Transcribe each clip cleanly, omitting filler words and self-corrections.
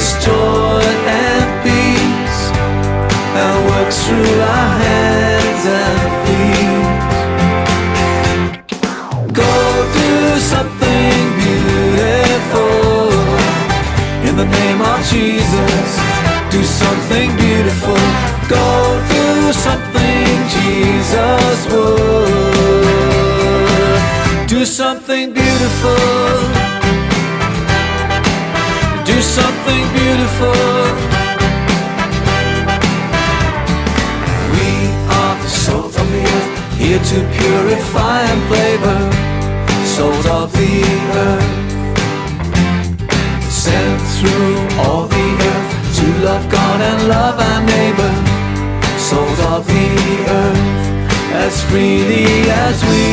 His joy and peace, and works through our hands and feet. Go do something beautiful in the name of Jesus. Do something beautiful. Go do something Jesus would. Do something beautiful. Do something beautiful. We are the salt of the earth, here to purify and flavor. Salt of the earth, sent through all the earth to love God and love our neighbor. Salt of the earth, as freely as we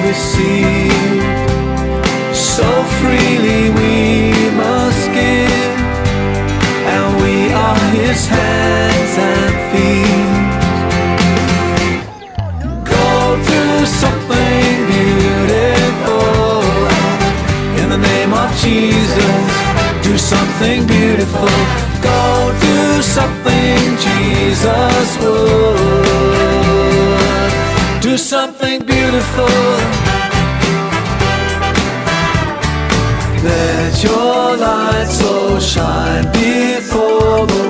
receive, so freely we must give. And we are His hands and feet. Go do something beautiful in the name of Jesus. Do something beautiful. Go do something Jesus would. Do something beautiful. Let your light so shine before the